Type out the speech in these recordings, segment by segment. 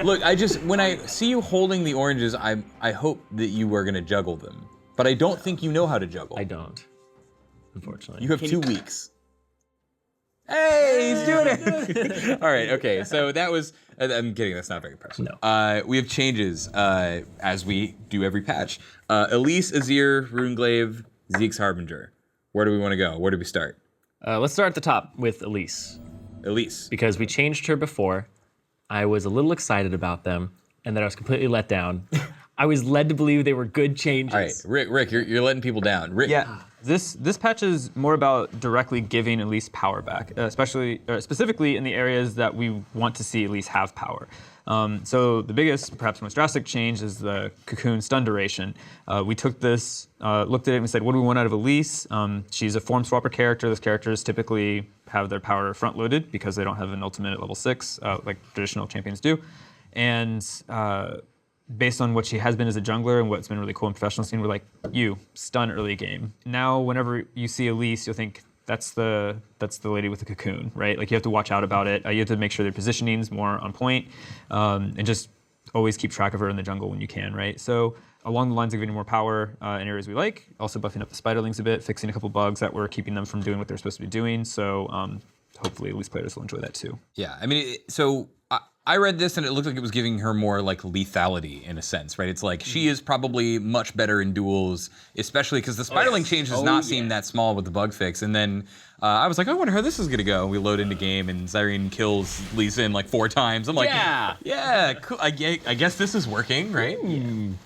Look, when I see you holding the oranges, I hope that you are gonna juggle them. But I don't think you know how to juggle. I don't, unfortunately. You have 2 weeks. Hey, he's doing it! All right, okay, so that was, I'm kidding, that's not very impressive. No. We have changes, as we do every patch. Elise, Azir, Runeglaive, Zeke's Harbinger. Where do we want to go? Where do we start? Let's start at the top with Elise. Elise. Because we changed her before. I was a little excited about them, and then I was completely let down. I was led to believe they were good changes. All right, Rick, you're letting people down. Rick. Yeah, this patch is more about directly giving Elise power back, specifically in the areas that we want to see Elise have power. So the biggest, perhaps most drastic change is the cocoon stun duration. We took this, looked at it and said, what do we want out of Elise? She's a form swapper character. Those characters typically have their power front loaded because they don't have an ultimate at level 6 like traditional champions do. And based on what she has been as a jungler and what's been really cool in professional scene, we're like, stun early game. Now, whenever you see Elise, you'll think, that's the lady with the cocoon, right? Like you have to watch out about it. You have to make sure their positioning's more on point, and just always keep track of her in the jungle when you can, right? So along the lines of giving more power in areas we like, also buffing up the spiderlings a bit, fixing a couple bugs that were keeping them from doing what they're supposed to be doing. So hopefully Elise players will enjoy that too. Yeah, I mean, I read this and it looked like it was giving her more like lethality in a sense, right? It's like she is probably much better in duels, especially because the spiderling change does not seem that small with the bug fix. And then I was like, I wonder how this is gonna go. We load into game and Zirene kills Lisa in like 4 times. I'm like, yeah, cool. I guess this is working, right?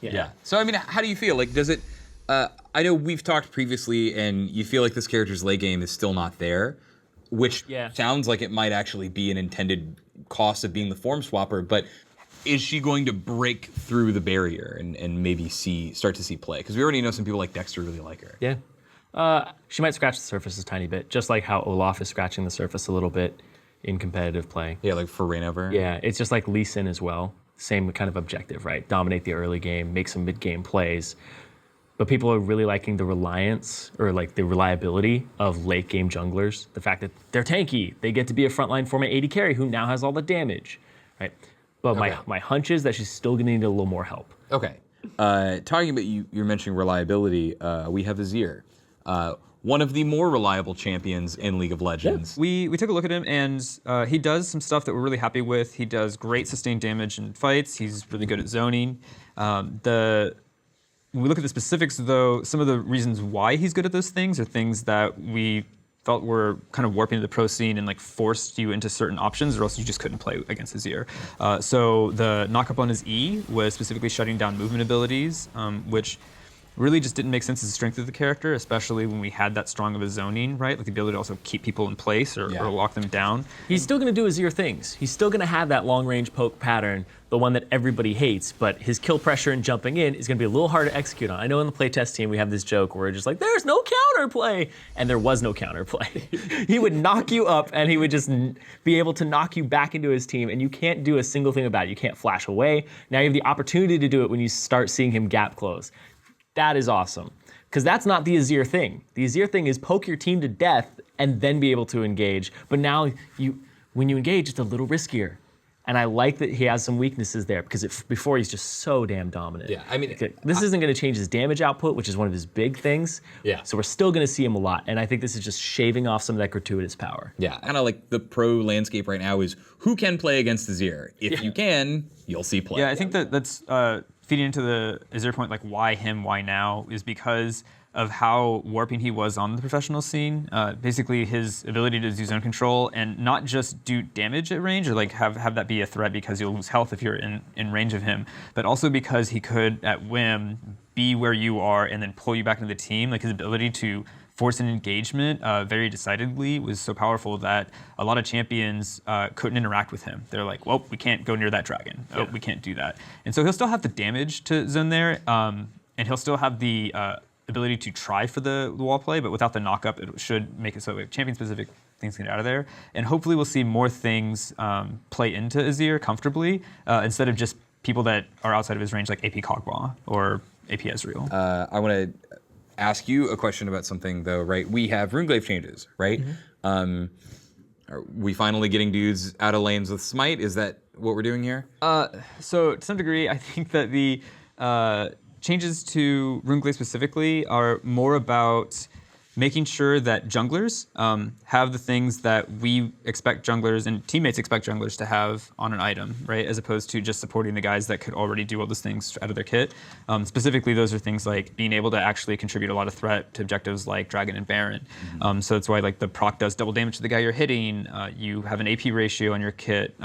Yeah. So I mean, how do you feel? Like, does it? I know we've talked previously, and you feel like this character's late game is still not there, which sounds like it might actually be an intended cost of being the form swapper, but is she going to break through the barrier and maybe start to see play? Because we already know some people like Dexter really like her. Yeah. She might scratch the surface a tiny bit, just like how Olaf is scratching the surface a little bit in competitive play. Yeah, like for Reign over. Yeah, it's just like Lee Sin as well. Same kind of objective, right? Dominate the early game, make some mid-game plays. But people are really liking the reliance, or like the reliability of late game junglers. The fact that they're tanky, they get to be a frontline format AD carry who now has all the damage, right? But my hunch is that she's still gonna need a little more help. Okay, talking about you're mentioning reliability, we have Azir. One of the more reliable champions in League of Legends. We took a look at him, and he does some stuff that we're really happy with. He does great sustained damage in fights. He's really good at zoning. When we look at the specifics, though, some of the reasons why he's good at those things are things that we felt were kind of warping the pro scene and like forced you into certain options, or else you just couldn't play against Azir. So the knock up on his E was specifically shutting down movement abilities, which really just didn't make sense as a strength of the character, especially when we had that strong of a zoning, right? Like the ability to also keep people in place or lock them down. He's still gonna do Azir things. He's still gonna have that long range poke pattern, the one that everybody hates, but his kill pressure and jumping in is gonna be a little hard to execute on. I know in the playtest team we have this joke where we're just like, there's no counterplay, and there was no counterplay. He would knock you up and he would just be able to knock you back into his team, and you can't do a single thing about it. You can't flash away. Now you have the opportunity to do it when you start seeing him gap close. That is awesome, because that's not the Azir thing. The Azir thing is poke your team to death and then be able to engage. But now, when you engage, it's a little riskier. And I like that he has some weaknesses there, because before he's just so damn dominant. Yeah, I mean, this isn't going to change his damage output, which is one of his big things. Yeah. So we're still going to see him a lot, and I think this is just shaving off some of that gratuitous power. Yeah, kind of like the pro landscape right now is who can play against Azir. If you can, you'll see play. Yeah, I think that's feeding into the Azir point, like why him, why now, is because of how warping he was on the professional scene. Basically his ability to do zone control and not just do damage at range or like have that be a threat because you'll lose health if you're in range of him, but also because he could at whim be where you are and then pull you back into the team. Like his ability to force an engagement very decidedly was so powerful that a lot of champions couldn't interact with him. They're like, well, we can't go near that dragon. Oh, we can't do that. And so he'll still have the damage to zone there, and he'll still have the ability to try for the wall play, but without the knock up, it should make it so like champion-specific things get out of there. And hopefully we'll see more things play into Azir comfortably, instead of just people that are outside of his range, like AP Kog'Maw or AP Ezreal. I want to ask you a question about something though, right? We have Runeglaive changes, right? Are we finally getting dudes out of lanes with Smite? Is that what we're doing here? So to some degree, I think that the changes to Runeglaive specifically are more about making sure that junglers have the things that we expect junglers and teammates expect junglers to have on an item, right? As opposed to just supporting the guys that could already do all those things out of their kit. Specifically, those are things like being able to actually contribute a lot of threat to objectives like Dragon and Baron. So that's why like the proc does double damage to the guy you're hitting. You have an AP ratio on your kit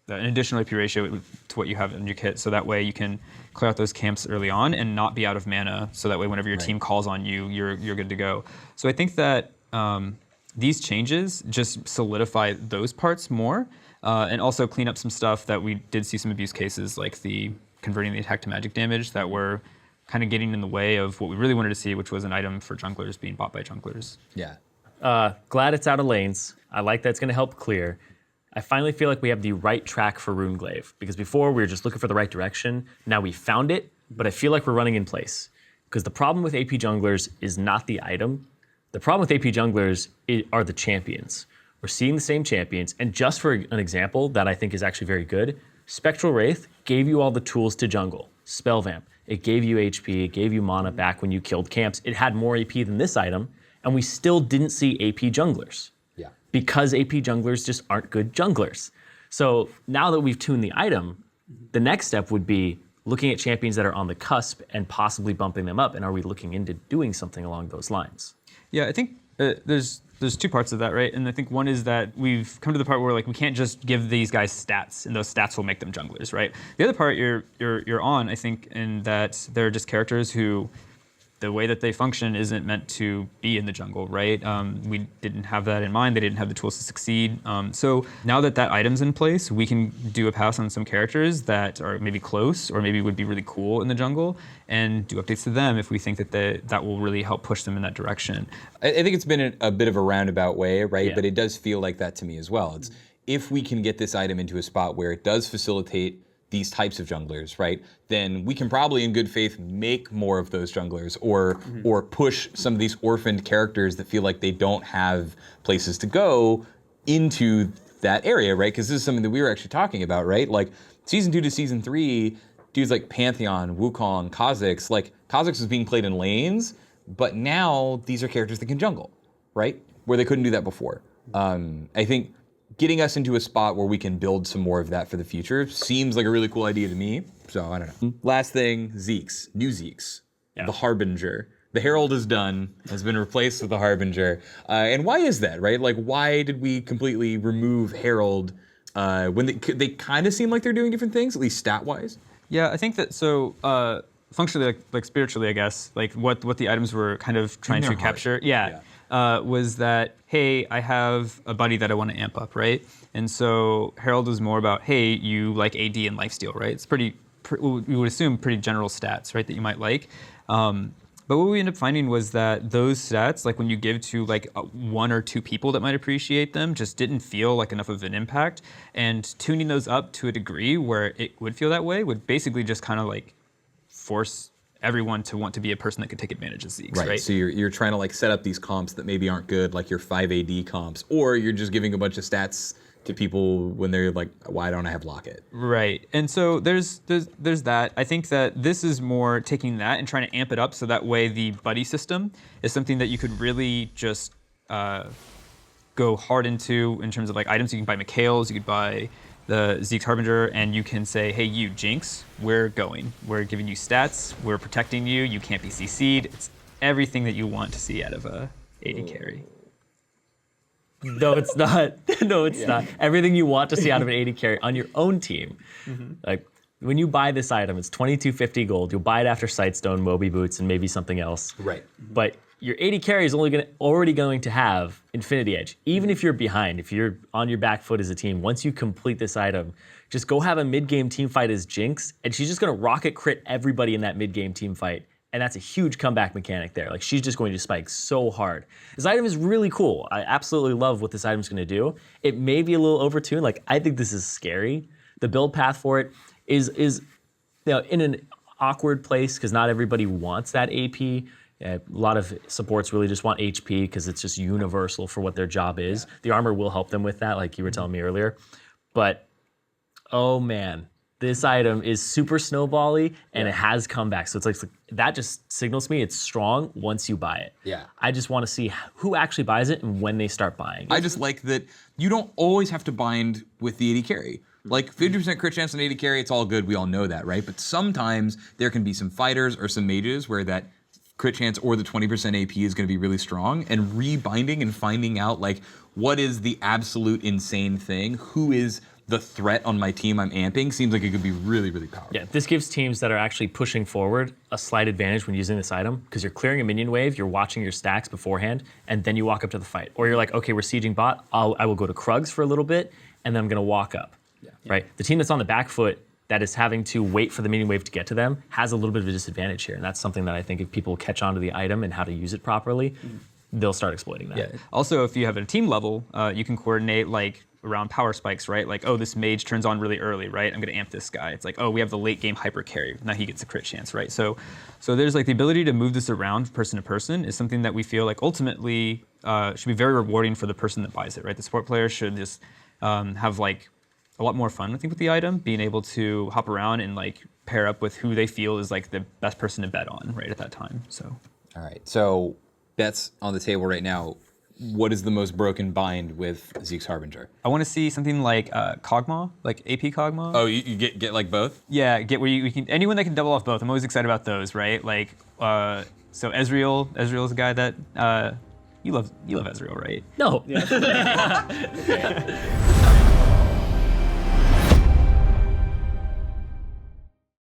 an additional AP ratio to what you have in your kit, so that way you can clear out those camps early on and not be out of mana, so that way whenever your team calls on you, you're good to go. So I think that these changes just solidify those parts more, and also clean up some stuff that we did see some abuse cases, like the converting the attack to magic damage that were kind of getting in the way of what we really wanted to see, which was an item for junglers being bought by junglers. Yeah. Glad it's out of lanes. I like that it's going to help clear. I finally feel like we have the right track for Runeglaive, because before we were just looking for the right direction. Now we found it, but I feel like we're running in place. Because the problem with AP junglers is not the item. The problem with AP junglers are the champions. We're seeing the same champions, and just for an example that I think is actually very good, Spectral Wraith gave you all the tools to jungle. Spell Vamp, it gave you HP, it gave you mana back when you killed camps. It had more AP than this item, and we still didn't see AP junglers. Because AP junglers just aren't good junglers. So now that we've tuned the item, the next step would be looking at champions that are on the cusp and possibly bumping them up. And are we looking into doing something along those lines? Yeah, I think there's two parts of that, right? And I think one is that we've come to the part where like we can't just give these guys stats, and those stats will make them junglers, right? The other part you're on, I think, in that they're just characters who the way that they function isn't meant to be in the jungle, right? We didn't have that in mind. They didn't have the tools to succeed. So now that that item's in place, we can do a pass on some characters that are maybe close or maybe would be really cool in the jungle and do updates to them if we think that that will really help push them in that direction. I think it's been a bit of a roundabout way, right? Yeah. But it does feel like that to me as well. It's if we can get this item into a spot where it does facilitate these types of junglers, right, then we can probably in good faith make more of those junglers or push some of these orphaned characters that feel like they don't have places to go into that area, right? Because this is something that we were actually talking about, right? Like season 2 to season 3, dudes like Pantheon, Wukong, Kha'Zix, like Kha'Zix was being played in lanes, but now these are characters that can jungle, right? Where they couldn't do that before. I think getting us into a spot where we can build some more of that for the future seems like a really cool idea to me. So I don't know. Last thing, Zeke's, new Zeke's, the Harbinger. The Herald is done, has been replaced with the Harbinger. And why is that, right? Like, why did we completely remove Herald when they kind of seem like they're doing different things, at least stat-wise? Yeah, I think that functionally, like spiritually, I guess, like what the items were kind of trying to capture. Was that, hey, I have a buddy that I want to amp up, right? And so Herald was more about, hey, you like AD and lifesteal, right? It's we would assume pretty general stats, right, that you might like. But what we ended up finding was that those stats, like when you give to like 1 or 2 people that might appreciate them, just didn't feel like enough of an impact. And tuning those up to a degree where it would feel that way would basically just kind of like force everyone to want to be a person that could take advantage of Zeke's, right? So you're trying to like set up these comps that maybe aren't good, like your 5 AD comps, or you're just giving a bunch of stats to people when they're like, why don't I have Locket? Right, and so there's that. I think that this is more taking that and trying to amp it up so that way the buddy system is something that you could really just go hard into in terms of like items. You can buy Mikhail's, you could buy the Zeke's Harbinger, and you can say, hey, you, Jinx, we're going. We're giving you stats, we're protecting you, you can't be CC'd. It's everything that you want to see out of a AD carry. No, it's not. No, it's not. Everything you want to see out of an AD carry on your own team. Like when you buy this item, it's 2250 gold. You'll buy it after Sightstone, Moby Boots, and maybe something else. Right. But your AD carry is already going to have Infinity Edge. Even if you're behind, if you're on your back foot as a team, once you complete this item, just go have a mid-game team fight as Jinx, and she's just going to rocket crit everybody in that mid-game team fight. And that's a huge comeback mechanic there. Like, she's just going to spike so hard. This item is really cool. I absolutely love what this item's going to do. It may be a little overtuned. Like, I think this is scary. The build path for it is in an awkward place because not everybody wants that AP. A lot of supports really just want HP because it's just universal for what their job is. The armor will help them with that, like you were telling me earlier. But, oh man, this item is super snowbally and it has comeback. So it's like, that just signals me it's strong once you buy it. Yeah. I just want to see who actually buys it and when they start buying it. I just like that you don't always have to bind with the AD carry. Like 50% crit chance on AD carry, it's all good, we all know that, right? But sometimes there can be some fighters or some mages where that crit chance or the 20% AP is gonna be really strong, and rebinding and finding out like what is the absolute insane thing, who is the threat on my team I'm amping, seems like it could be really, really powerful. Yeah, this gives teams that are actually pushing forward a slight advantage when using this item, because you're clearing a minion wave, you're watching your stacks beforehand, and then you walk up to the fight. Or you're like, okay, we're sieging bot, I will go to Krugs for a little bit, and then I'm gonna walk up, right? The team that's on the back foot that is having to wait for the minion wave to get to them has a little bit of a disadvantage here, and that's something that I think if people catch on to the item and how to use it properly, they'll start exploiting that. Yeah. Also, if you have a team level, you can coordinate like around power spikes, right? Like, oh, this mage turns on really early, right? I'm gonna amp this guy. It's like, oh, we have the late game hyper carry. Now he gets a crit chance, right? So there's like the ability to move this around person to person is something that we feel like ultimately should be very rewarding for the person that buys it, right? The support player should just have like a lot more fun, I think, with the item, being able to hop around and like pair up with who they feel is like the best person to bet on right at that time. So. All right, so bets on the table right now. What is the most broken bind with Zeke's Harbinger? I want to see something like Kog'Maw, like AP Kog'Maw. Oh, you get like both? Yeah, get where you can, anyone that can double off both. I'm always excited about those, right? Like, so Ezreal's a guy that you love Ezreal, right? No.